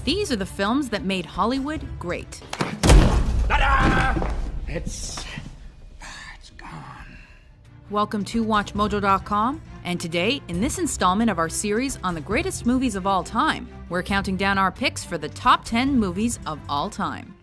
These are the films that made Hollywood great. Ta-da! It's gone. Welcome to WatchMojo.com, and today, in this installment of our series on the greatest movies of all time, we're counting down our picks for the top 10 movies of all time.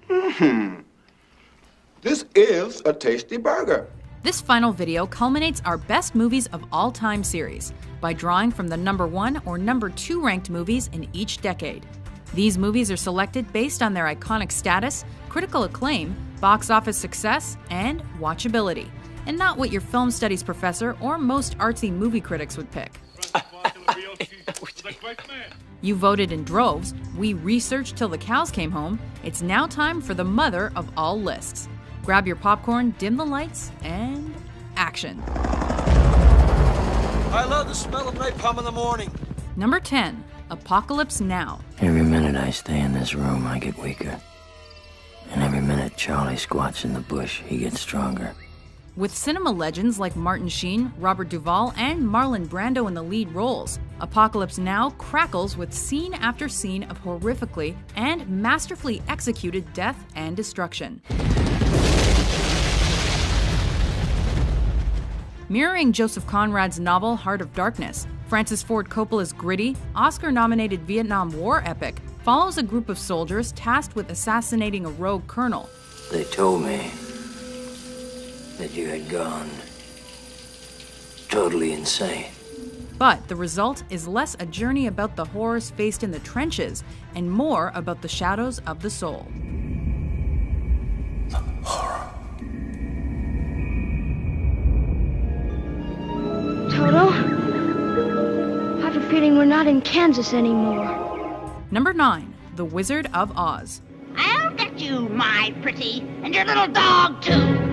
This is a tasty burger. This final video culminates our best movies of all time series by drawing from the number 1 or number 2 ranked movies in each decade. These movies are selected based on their iconic status, critical acclaim, box office success, and watchability, and not what your film studies professor or most artsy movie critics would pick. You voted in droves, we researched till the cows came home. It's now time for the mother of all lists. Grab your popcorn, dim the lights, and action. I love the smell of napalm in the morning. Number 10, Apocalypse Now. Every minute I stay in this room, I get weaker. And every minute Charlie squats in the bush, he gets stronger. With cinema legends like Martin Sheen, Robert Duvall, and Marlon Brando in the lead roles, Apocalypse Now crackles with scene after scene of horrifically and masterfully executed death and destruction. Mirroring Joseph Conrad's novel Heart of Darkness, Francis Ford Coppola's gritty, Oscar-nominated Vietnam War epic follows a group of soldiers tasked with assassinating a rogue colonel. They told me that you had gone totally insane. But the result is less a journey about the horrors faced in the trenches and more about the shadows of the soul. The horror. Toto, I have a feeling we're not in Kansas anymore. Number 9, The Wizard of Oz. I'll get you, my pretty, and your little dog, too.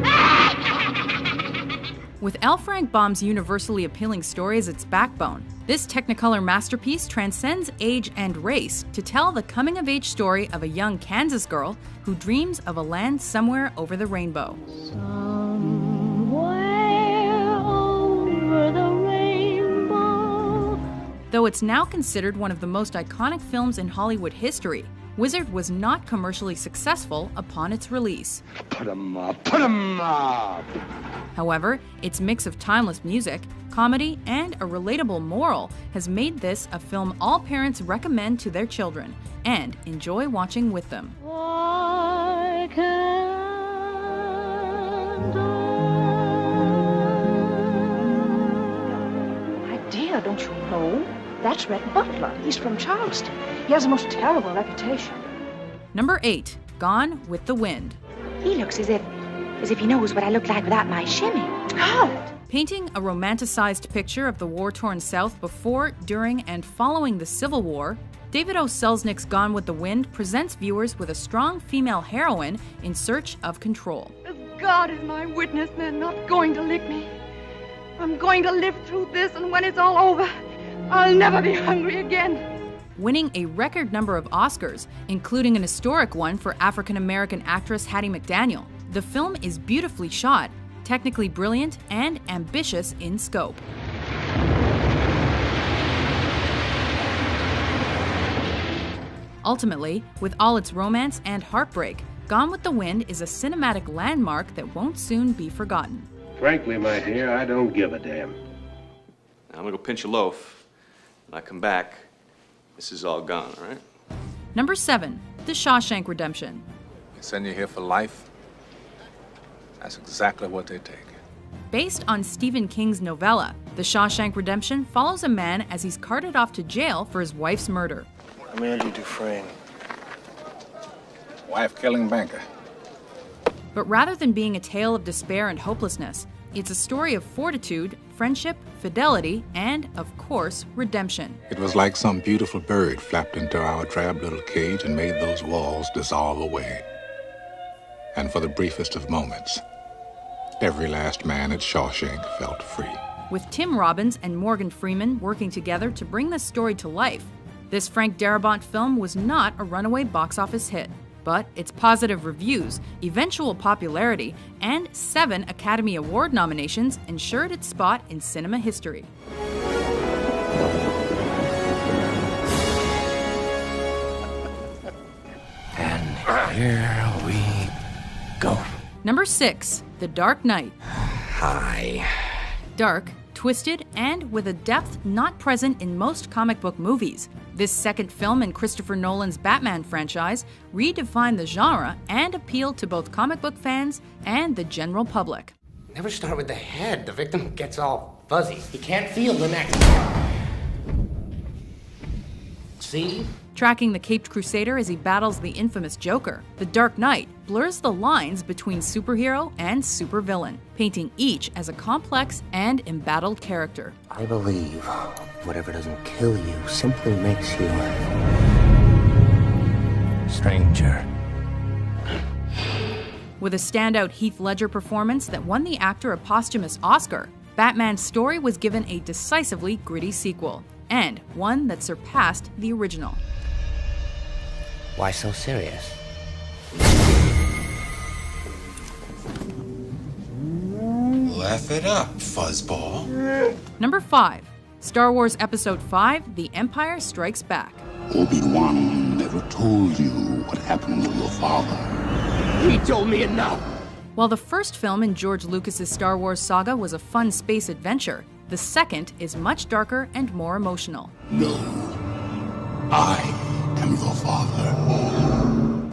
With L. Frank Baum's universally appealing story as its backbone, this Technicolor masterpiece transcends age and race to tell the coming-of-age story of a young Kansas girl who dreams of a land somewhere over the rainbow. Somewhere over the rainbow. Though it's now considered one of the most iconic films in Hollywood history, Wizard was not commercially successful upon its release. Put 'em up, put 'em up. However, its mix of timeless music, comedy, and a relatable moral has made this a film all parents recommend to their children and enjoy watching with them. I can't My dear, don't you know? That's Red Butler. He's from Charleston. He has a most terrible reputation. Number 8, Gone with the Wind. He looks as if he knows what I look like without my shimmy. How? Painting a romanticized picture of the war-torn South before, during, and following the Civil War, David O. Selznick's Gone with the Wind presents viewers with a strong female heroine in search of control. As God is my witness, they're not going to lick me. I'm going to live through this, and when it's all over, I'll never be hungry again. Winning a record number of Oscars, including an historic one for African-American actress Hattie McDaniel, the film is beautifully shot, technically brilliant, and ambitious in scope. Ultimately, with all its romance and heartbreak, Gone with the Wind is a cinematic landmark that won't soon be forgotten. Frankly, my dear, I don't give a damn. I'm gonna go pinch a loaf. When I come back, this is all gone, all right? Number 7, The Shawshank Redemption. They send you here for life? That's exactly what they take. Based on Stephen King's novella, The Shawshank Redemption follows a man as he's carted off to jail for his wife's murder. I'm Andy Dufresne. Wife-killing banker. But rather than being a tale of despair and hopelessness, it's a story of fortitude, friendship, fidelity, and, of course, redemption. It was like some beautiful bird flapped into our drab little cage and made those walls dissolve away. And for the briefest of moments, every last man at Shawshank felt free. With Tim Robbins and Morgan Freeman working together to bring this story to life, this Frank Darabont film was not a runaway box office hit. but its positive reviews, eventual popularity, and 7 Academy Award nominations ensured its spot in cinema history. And here we go. Number 6, The Dark Knight. Hi. Dark, twisted, and with a depth not present in most comic book movies. This second film in Christopher Nolan's Batman franchise redefined the genre and appealed to both comic book fans and the general public. Never start with the head. The victim gets all fuzzy. He can't feel the neck. See? Tracking the Caped Crusader as he battles the infamous Joker, The Dark Knight blurs the lines between superhero and supervillain, painting each as a complex and embattled character. I believe whatever doesn't kill you simply makes you stranger. With a standout Heath Ledger performance that won the actor a posthumous Oscar, Batman's story was given a decisively gritty sequel, and one that surpassed the original. Why so serious? Laugh it up, fuzzball. Number 5, Star Wars Episode 5, The Empire Strikes Back. Obi-Wan never told you what happened to your father. He told me enough. While the first film in George Lucas's Star Wars saga was a fun space adventure, the second is much darker and more emotional. No, I am your father.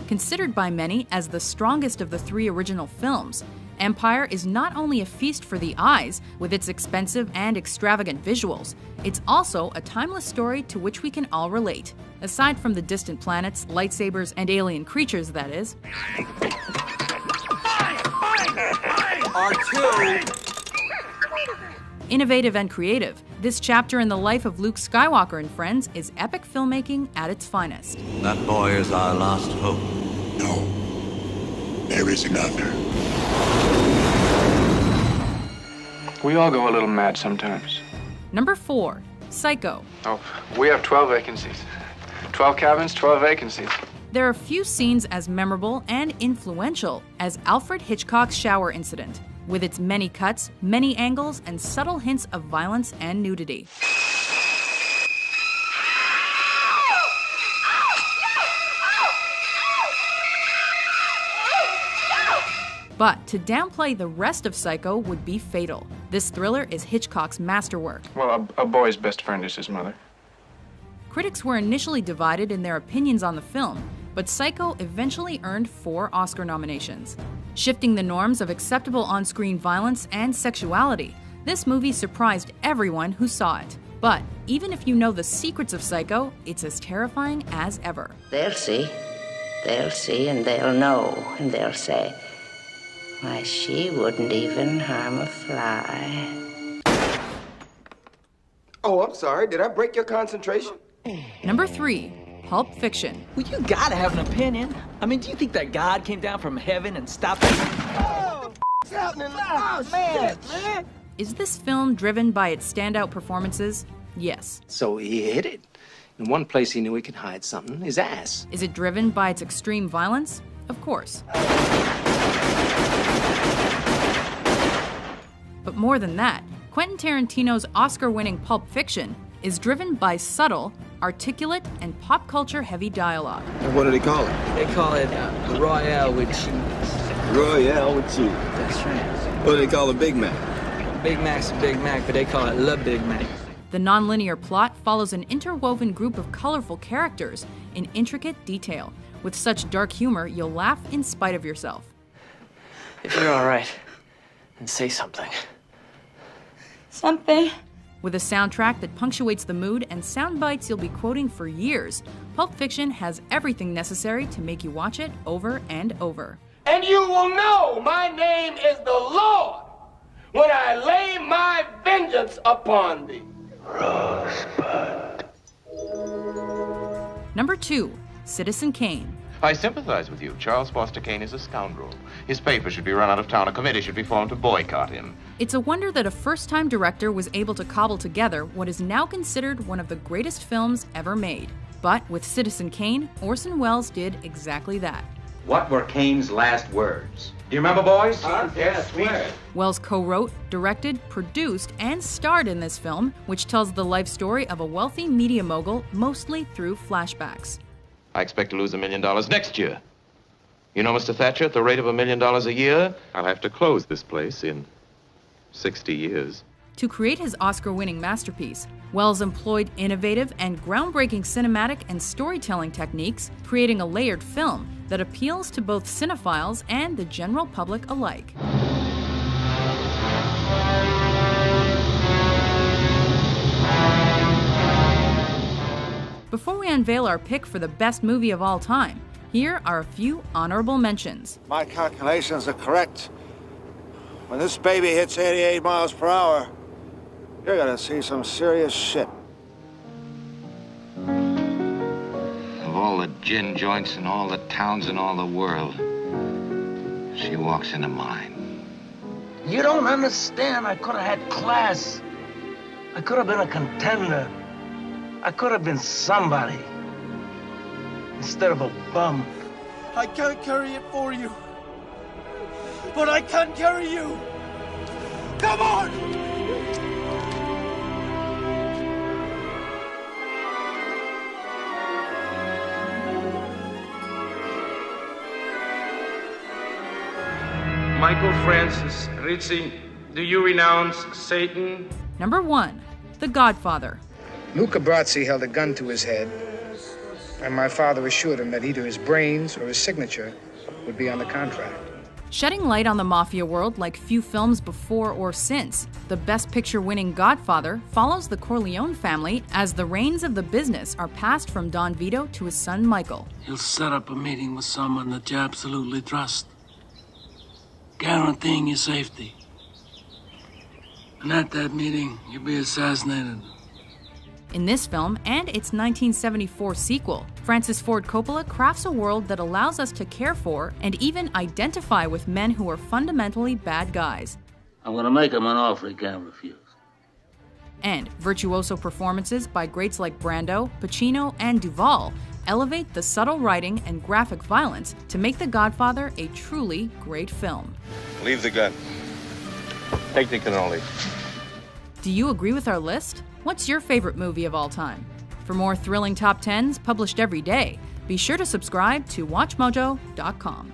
Considered by many as the strongest of the 3 original films, Empire is not only a feast for the eyes with its expensive and extravagant visuals, it's also a timeless story to which we can all relate. Aside from the distant planets, lightsabers, and alien creatures, that is. R2! Innovative and creative, this chapter in the life of Luke Skywalker and friends is epic filmmaking at its finest. That boy is our last hope. No, there is another. We all go a little mad sometimes. Number 4, Psycho. Oh, we have 12 vacancies. 12 cabins, 12 vacancies. There are few scenes as memorable and influential as Alfred Hitchcock's shower incident, with its many cuts, many angles, and subtle hints of violence and nudity. But to downplay the rest of Psycho would be fatal. This thriller is Hitchcock's masterwork. Well, a boy's best friend is his mother. Critics were initially divided in their opinions on the film, but Psycho eventually earned 4 Oscar nominations. Shifting the norms of acceptable on-screen violence and sexuality, this movie surprised everyone who saw it. But even if you know the secrets of Psycho, it's as terrifying as ever. They'll see, and they'll know, and they'll say, why, she wouldn't even harm a fly. Oh, I'm sorry. Did I break your concentration? Number 3, Pulp Fiction. Well, you gotta have an opinion. I mean, do you think that God came down from heaven and stopped it? Oh, what's happening? Oh, man, man. Is this film driven by its standout performances? Yes. So he hid it. In one place he knew he could hide something, his ass. Is it driven by its extreme violence? Of course. But more than that, Quentin Tarantino's Oscar-winning Pulp Fiction is driven by subtle, articulate, and pop culture-heavy dialogue. And what do they call it? They call it Royale with cheese. Royale with cheese. That's right. What do they call a Big Mac? Big Mac's a Big Mac, but they call it Le Big Mac. The nonlinear plot follows an interwoven group of colorful characters in intricate detail. With such dark humor, you'll laugh in spite of yourself. If you're all right, then say something. Something. With a soundtrack that punctuates the mood and sound bites you'll be quoting for years, Pulp Fiction has everything necessary to make you watch it over and over. And you will know my name is the Lord when I lay my vengeance upon thee. Rosebud. Number 2, Citizen Kane. I sympathize with you. Charles Foster Kane is a scoundrel. His paper should be run out of town. A committee should be formed to boycott him. It's a wonder that a first-time director was able to cobble together what is now considered one of the greatest films ever made. But with Citizen Kane, Orson Welles did exactly that. What were Cain's last words? Do you remember, boys? Yes, we did. Wells co-wrote, directed, produced, and starred in this film, which tells the life story of a wealthy media mogul, mostly through flashbacks. I expect to lose $1 million next year. You know, Mr. Thatcher, at the rate of $1 million a year, I'll have to close this place in 60 years. To create his Oscar-winning masterpiece, Wells employed innovative and groundbreaking cinematic and storytelling techniques, creating a layered film that appeals to both cinephiles and the general public alike. Before we unveil our pick for the best movie of all time, here are a few honorable mentions. My calculations are correct. When this baby hits 88 miles per hour, you're gonna see some serious shit. of all the gin joints in all the towns in all the world, she walks into mine. You don't understand. I could have had class. I could have been a contender. I could have been somebody instead of a bum. I can't carry it for you, but I can carry you. Come on! Michael Francis Rizzi, do you renounce Satan? Number 1, The Godfather. Luca Brazzi held a gun to his head, and my father assured him that either his brains or his signature would be on the contract. Shedding light on the mafia world like few films before or since, the Best Picture-winning Godfather follows the Corleone family as the reins of the business are passed from Don Vito to his son Michael. You'll set up a meeting with someone that you absolutely trust, guaranteeing your safety. And at that meeting, you'll be assassinated. In this film, and its 1974 sequel, Francis Ford Coppola crafts a world that allows us to care for and even identify with men who are fundamentally bad guys. I'm gonna make him an offer he can't refuse. And virtuoso performances by greats like Brando, Pacino, and Duvall elevate the subtle writing and graphic violence to make The Godfather a truly great film. Leave the gun. Take the cannoli. Do you agree with our list? What's your favorite movie of all time? For more thrilling top 10s published every day, be sure to subscribe to WatchMojo.com.